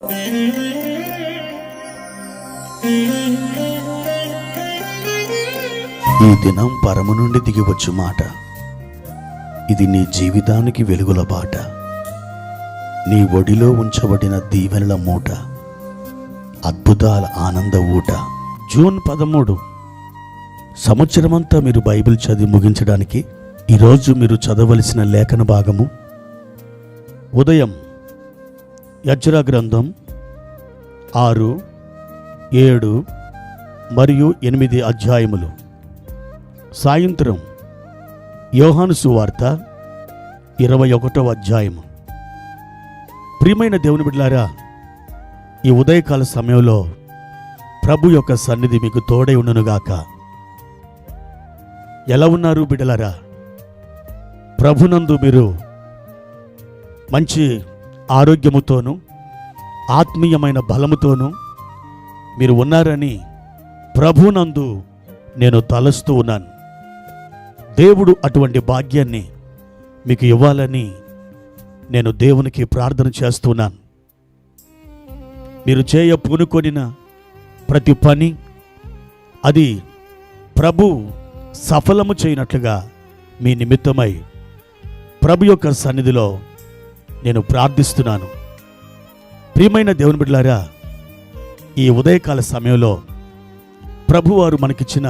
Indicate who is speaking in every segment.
Speaker 1: ఈ దినం పరము నుండి దిగివచ్చు మాట. ఇది నీ జీవితానికి వెలుగుల బాట. నీ ఒడిలో ఉంచబడిన దీవెనల మూట, అద్భుతాల ఆనంద ఊట. జూన్ 13. సంవత్సరమంతా మీరు బైబిల్ చదివి ముగించడానికి ఈరోజు మీరు చదవలసిన లేఖన భాగము ఉదయం యెజ్రా గ్రంథం 6, 7 మరియు 8 అధ్యాయములు. సాయంత్రం యోహాను సువార్త 21వ అధ్యాయము. ప్రియమైన దేవుని బిడ్డలారా, ఈ ఉదయకాల సమయంలో ప్రభు యొక్క సన్నిధి మీకు తోడై ఉండునుగాక. ఎలా ఉన్నారు బిడ్డలారా? ప్రభునందు మీరు మంచి ఆరోగ్యముతోనూ ఆత్మీయమైన బలముతోనూ మీరు ఉన్నారని ప్రభునందు నేను తలస్తూ ఉన్నాను. దేవుడు అటువంటి భాగ్యాన్ని మీకు ఇవ్వాలని నేను దేవునికి ప్రార్థన చేస్తున్నాను. మీరు పూనుకొనిన ప్రతి పని అది ప్రభు సఫలము చేయనట్లుగా మీ నిమిత్తమై ప్రభు యొక్క సన్నిధిలో నేను ప్రార్థిస్తున్నాను. ప్రియమైన దేవుని బిడ్డలారా, ఈ ఉదయకాల సమయంలో ప్రభువారు మనకిచ్చిన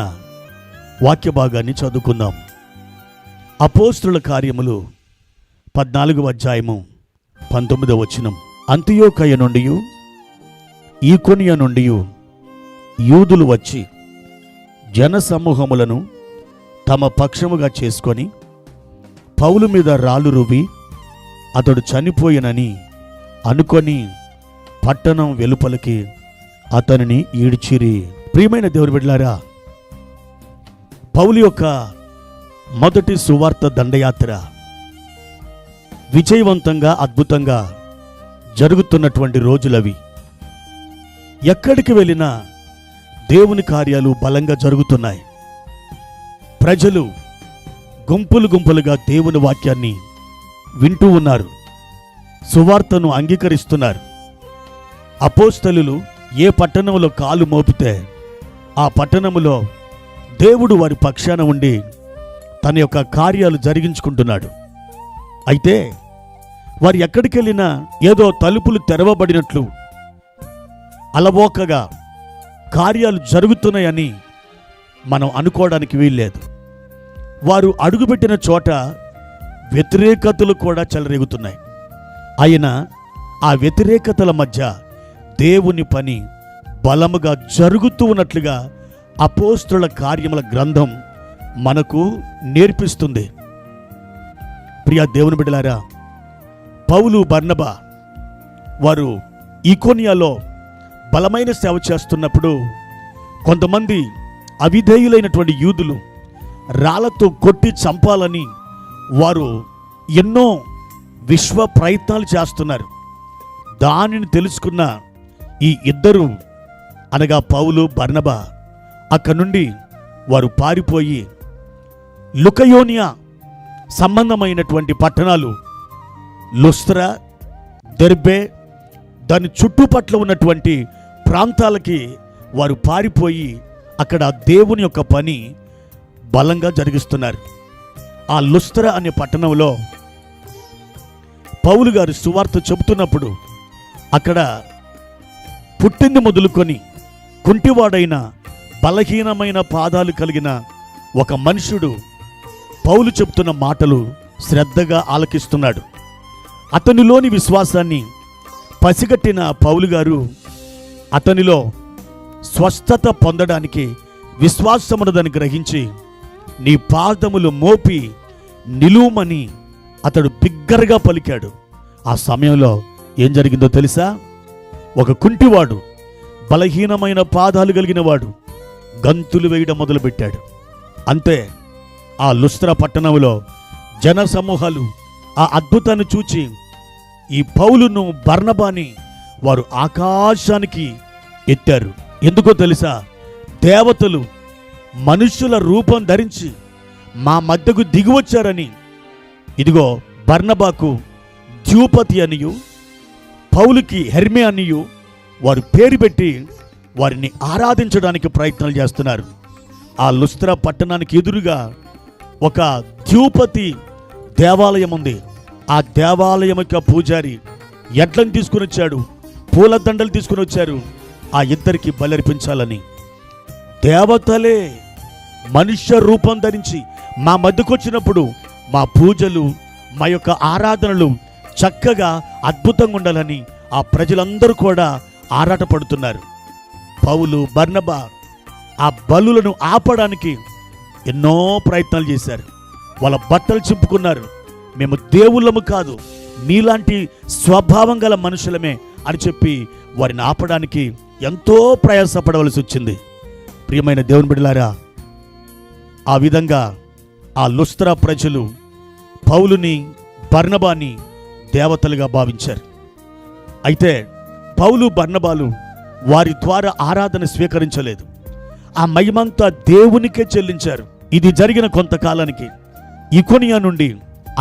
Speaker 1: వాక్య భాగాన్ని చదువుకుందాం. అపోస్తుల కార్యములు 14వ అధ్యాయము 19వ వచనం. అంతియోకయ నుండి ఈకొనియ నుండి యూదులు వచ్చి జనసమూహములను తమ పక్షముగా చేసుకొని పౌలు మీద రాళ్ళు రువి అతడు చనిపోయినని అనుకొని పట్టణం వెలుపలికి అతనిని ఈడ్చిరి. ప్రియమైన దేవుని బిడ్డలారా, పౌలు యొక్క మొదటి సువార్త దండయాత్ర విజయవంతంగా అద్భుతంగా జరుగుతున్నటువంటి రోజులవి. ఎక్కడికి వెళ్ళినా దేవుని కార్యాలు బలంగా జరుగుతున్నాయి. ప్రజలు గుంపులు గుంపులుగా దేవుని వాక్యాన్ని వింటూ ఉన్నారు, సువార్తను అంగీకరిస్తున్నారు. అపోస్తలులు ఏ పట్టణంలో కాలు మోపితే ఆ పట్టణములో దేవుడు వారి పక్షాన ఉండి తన యొక్క కార్యాలు జరిగించుకుంటున్నాడు. అయితే వారు ఎక్కడికి వెళ్ళినా ఏదో తలుపులు తెరవబడినట్లు అలవోకగా కార్యాలు జరుగుతున్నాయని మనం అనుకోవడానికి వీల్లేదు. వారు అడుగుపెట్టిన చోట వ్యతిరేకతలు కూడా చెలరేగుతున్నాయి. అయినా ఆ వ్యతిరేకతల మధ్య దేవుని పని బలముగా జరుగుతూ ఉన్నట్లుగా అపోస్తుల కార్యముల గ్రంథం మనకు నేర్పిస్తుంది. ప్రియ దేవుని బిడ్డలారా, పౌలు బర్నబా వారు ఈకొనియాలో బలమైన సేవ చేస్తున్నప్పుడు కొంతమంది అవిధేయులైనటువంటి యూదులు రాళ్లతో కొట్టి చంపాలని వారు ఎన్నో విశ్వ ప్రయత్నాలు చేస్తున్నారు. దానిని తెలుసుకున్న ఈ ఇద్దరు అనగా పౌలు బర్నబా అక్కడి నుండి వారు పారిపోయి లుకయోనియా సంబంధమైనటువంటి పట్టణాలు లుస్త్రా, దెర్బే, దాని చుట్టుపట్ల ఉన్నటువంటి ప్రాంతాలకి వారు పారిపోయి అక్కడ దేవుని యొక్క పని బలంగా జరిగిస్తున్నారు. ఆ లుస్త్రా అనే పట్టణంలో పౌలు గారు సువార్త చెబుతున్నప్పుడు అక్కడ పుట్టింది మొదలుకొని కుంటివాడైన బలహీనమైన పాదాలు కలిగిన ఒక మనుషుడు పౌలు చెబుతున్న మాటలు శ్రద్ధగా ఆలకిస్తున్నాడు. అతనిలోని విశ్వాసాన్ని పసిగట్టిన పౌలు గారు అతనిలో స్వస్థత పొందడానికి విశ్వాసమున్నదని గ్రహించి నీ పాదములు మోపి నిలువమని అతడు బిగ్గరగా పలికాడు. ఆ సమయంలో ఏం జరిగిందో తెలుసా? ఒక కుంటివాడు, బలహీనమైన పాదాలు కలిగిన వాడు గంతులు వేయడం మొదలుపెట్టాడు. అంతే, ఆ లుస్త్రా పట్టణంలో జన సమూహాలు ఆ అద్భుతాన్ని చూచి ఈ పౌలును బర్నబాని వారు ఆకాశానికి ఎత్తారు. ఎందుకో తెలుసా? దేవతలు మనుష్యుల రూపం ధరించి మా మధ్యకు దిగివచ్చారని. ఇదిగో బర్నబాకు ద్యూపతి అనియు పౌలుకి హెర్మే అనియు వారు పేరు పెట్టి వారిని ఆరాధించడానికి ప్రయత్నాలు చేస్తున్నారు. ఆ లుస్త్రా పట్టణానికి ఎదురుగా ఒక ద్యూపతి దేవాలయం ఉంది. ఆ దేవాలయం యొక్క పూజారి ఎడ్లను తీసుకుని వచ్చాడు, పూలదండలు తీసుకుని వచ్చారు ఆ ఇద్దరికి బలర్పించాలని. దేవతలే మనుష్య రూపం ధరించి మా మధ్యకు వచ్చినప్పుడు మా పూజలు, మా యొక్క ఆరాధనలు చక్కగా అద్భుతంగా ఉండాలని ఆ ప్రజలందరూ కూడా ఆరాటపడుతున్నారు. పౌలు, బర్నబా ఆ బలులను ఆపడానికి ఎన్నో ప్రయత్నాలు చేశారు. వాళ్ళ బట్టలు చింపుకున్నారు. మేము దేవుళ్ళము కాదు, మీలాంటి స్వభావం గల మనుషులమే అని చెప్పి వారిని ఆపడానికి ఎంతో ప్రయాసపడవలసి వచ్చింది. ప్రియమైన దేవుని బిడ్డలారా, ఆ విధంగా ఆ లుస్త్రా ప్రజలు పౌలుని, బర్నబాని దేవతలుగా భావించారు. అయితే పౌలు, బర్నబాలు వారి ద్వారా ఆరాధన స్వీకరించలేదు. ఆ మహిమంతా దేవునికే చెల్లించారు. ఇది జరిగిన కొంతకాలానికి ఇకోనియా నుండి,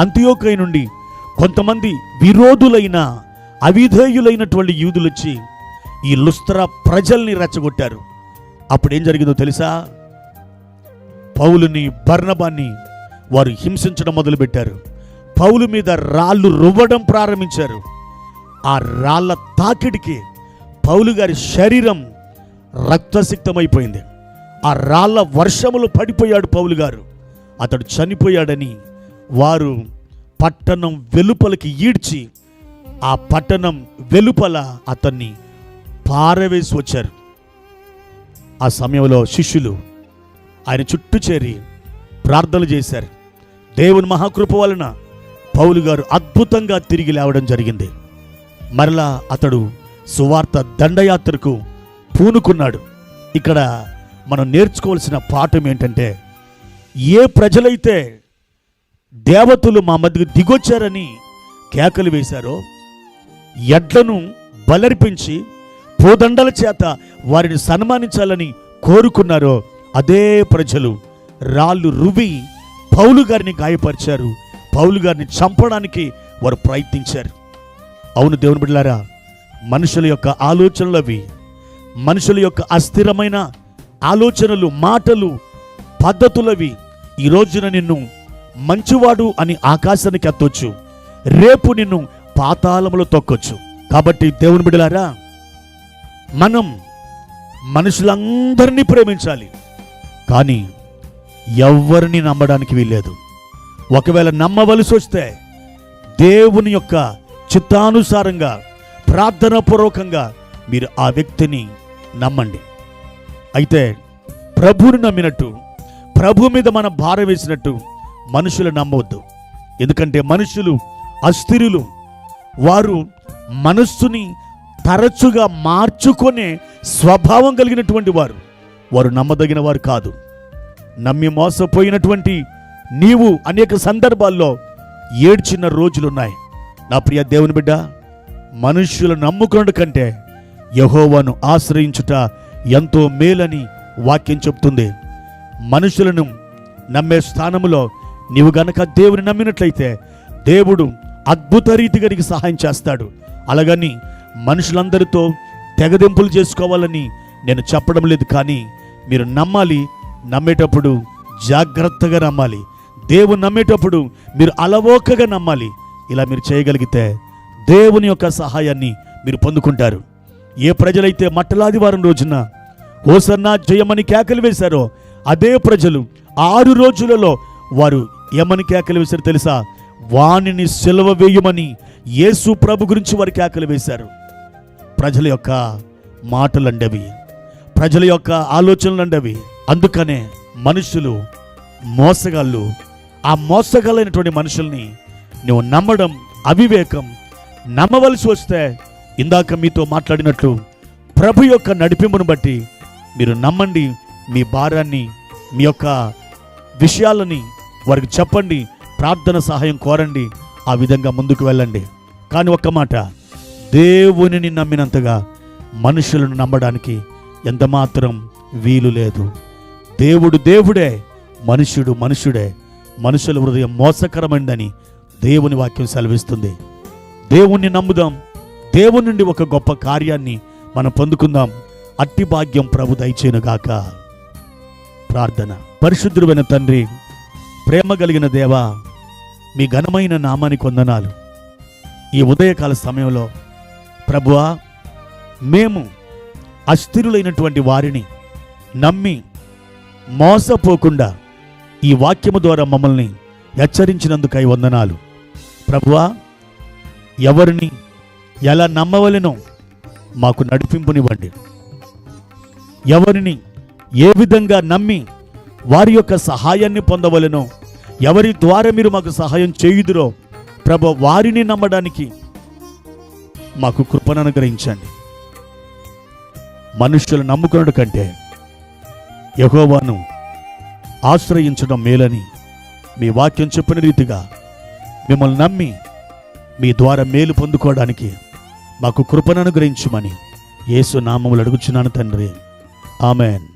Speaker 1: అంతియోకయ నుండి కొంతమంది విరోధులైన, అవిధేయులైనటువంటి యూదులు వచ్చి ఈ లుస్త్రా ప్రజల్ని రెచ్చగొట్టారు. అప్పుడు ఏం జరిగిందో తెలుసా? పౌలుని, బర్నబాన్ని వారు హింసించడం మొదలుపెట్టారు. పౌలు మీద రాళ్ళు రువ్వడం ప్రారంభించారు. ఆ రాళ్ల తాకిడికి పౌలు గారి శరీరం రక్తసిక్తమైపోయింది. ఆ రాళ్ల వర్షములో పడిపోయాడు పౌలు గారు. అతడు చనిపోయాడని వారు పట్టణం వెలుపలకి ఈడ్చి ఆ పట్టణం వెలుపల అతన్ని పారవేసి వచ్చారు. ఆ సమయంలో శిష్యులు ఆయన చుట్టూ చేరి ప్రార్థనలు చేశారు. దేవుని మహాకృప వలన పౌలు గారు అద్భుతంగా తిరిగి లేవడం జరిగింది. మరలా అతడు సువార్త దండయాత్రకు పూనుకున్నాడు. ఇక్కడ మనం నేర్చుకోవాల్సిన పాఠం ఏంటంటే, ఏ ప్రజలైతే దేవతలు మా మధ్యకు దిగొచ్చారని కేకలు వేశారో, ఎడ్లను బలర్పించి పూదండల చేత వారిని సన్మానించాలని కోరుకున్నారో, అదే ప్రజలు రాళ్ళు రువి పౌలు గారిని గాయపరిచారు. పౌలు గారిని చంపడానికి వారు ప్రయత్నించారు. అవును దేవుని బిడ్డలారా, మనుషుల యొక్క ఆలోచనలు అవి. మనుషుల యొక్క అస్థిరమైన ఆలోచనలు, మాటలు, పద్ధతులవి ఈ రోజున నిన్ను మంచివాడు అని ఆకాశానికి ఎత్తొచ్చు, రేపు నిన్ను పాతాళములో తొక్కొచ్చు. కాబట్టి దేవుని బిడ్డలారా, మనం మనుషులందరినీ ప్రేమించాలి, కానీ ఎవ్వరిని నమ్మడానికి వీల్లేదు. ఒకవేళ నమ్మవలసి వస్తే దేవుని యొక్క చిత్తానుసారంగా, ప్రార్థనాపూర్వకంగా మీరు ఆ వ్యక్తిని నమ్మండి. అయితే ప్రభువుని నమ్మినట్టు, ప్రభు మీద మనం భారం వేసినట్టు మనుషులు నమ్మవద్దు. ఎందుకంటే మనుషులు అస్థిరులు. వారు మనస్సుని తరచుగా మార్చుకునే స్వభావం కలిగినటువంటి వారు. వారు నమ్మదగిన వారు కాదు. నమ్మి మోసపోయినటువంటి నీవు అనేక సందర్భాల్లో ఏడ్చిన రోజులున్నాయి. నా ప్రియ దేవుని బిడ్డ, మనుష్యులను నమ్ముకున్న కంటే యెహోవాను ఆశ్రయించుట ఎంతో మేలని వాక్యం చెప్తుంది. మనుషులను నమ్మే స్థానంలో నీవు గనక దేవుని నమ్మినట్లయితే దేవుడు అద్భుత రీతిగా నీకు సహాయం చేస్తాడు. అలాగని మనుషులందరితో తెగదెంపులు చేసుకోవాలని నేను చెప్పడం లేదు, కానీ మీరు నమ్మాలి. నమ్మేటప్పుడు జాగ్రత్తగా నమ్మాలి. దేవుని నమ్మేటప్పుడు మీరు అలవోకగా నమ్మాలి. ఇలా మీరు చేయగలిగితే దేవుని యొక్క సహాయాన్ని మీరు పొందుకుంటారు. ఏ ప్రజలైతే మట్టలాదివారం రోజున హోసన్నా జయమని కేకలు వేశారో, అదే ప్రజలు 6 రోజులలో వారు ఏమని కేకలు వేశారు తెలుసా? వానిని సిలువ వేయమని యేసు ప్రభు గురించి వారు కేకలు వేశారు. ప్రజల యొక్క మాటలండవి, ప్రజల యొక్క ఆలోచనలండవి. అందుకనే మనుషులు మోసగాళ్ళు. ఆ మోసగాళ్ళైనటువంటి మనుషుల్ని నువ్వు నమ్మడం అవివేకం. నమ్మవలసి వస్తే ఇందాక మీతో మాట్లాడినట్లు ప్రభు యొక్క నడిపింపును బట్టి మీరు నమ్మండి. మీ భారాన్ని, మీ యొక్క విషయాలని వారికి చెప్పండి, ప్రార్థన సహాయం కోరండి, ఆ విధంగా ముందుకు వెళ్ళండి. కానీ ఒక్క మాట, దేవునిని నమ్మినంతగా మనుషులను నమ్మడానికి ఎంతమాత్రం వీలు లేదు. దేవుడు దేవుడే, మనుష్యుడు మనుష్యుడే. మనుషుల హృదయం మోసకరమైందని దేవుని వాక్యం సెలవిస్తుంది. దేవుణ్ణి నమ్ముదాం, దేవుని నుండి ఒక గొప్ప కార్యాన్ని మనం పొందుకుందాం. అట్టి భాగ్యం ప్రభు దయచేయునుగాక. ప్రార్థన. పరిశుద్ధుడైన తండ్రి, ప్రేమ కలిగిన దేవా, మీ ఘనమైన నామానికి వందనాలు. ఈ ఉదయకాల సమయంలో ప్రభువా, మేము అస్థిరులైనటువంటి వారిని నమ్మి మోసపోకుండా ఈ వాక్యము ద్వారా మమ్మల్ని హెచ్చరించినందుకై వందనాలు. ప్రభువా, ఎవరిని ఎలా నమ్మవలెనో మాకు నడిపింపునివ్వండి. ఎవరిని ఏ విధంగా నమ్మి వారి యొక్క సహాయాన్ని పొందవలెనో, ఎవరి ద్వారా మీరు మాకు సహాయం చేయుదురో ప్రభు, వారిని నమ్మడానికి మాకు కృపను అనుగ్రహించండి. మనుష్యులు నమ్ముకున్నడు కంటే యెహోవాను ఆశ్రయించడం మేలని మీ వాక్యం చెప్పిన రీతిగా మిమ్మల్ని నమ్మి మీ ద్వారా మేలు పొందుకోవడానికి మాకు కృపను అనుగ్రహించమని యేసు నామములో అడుగుచున్నాను తండ్రి. ఆమెన్.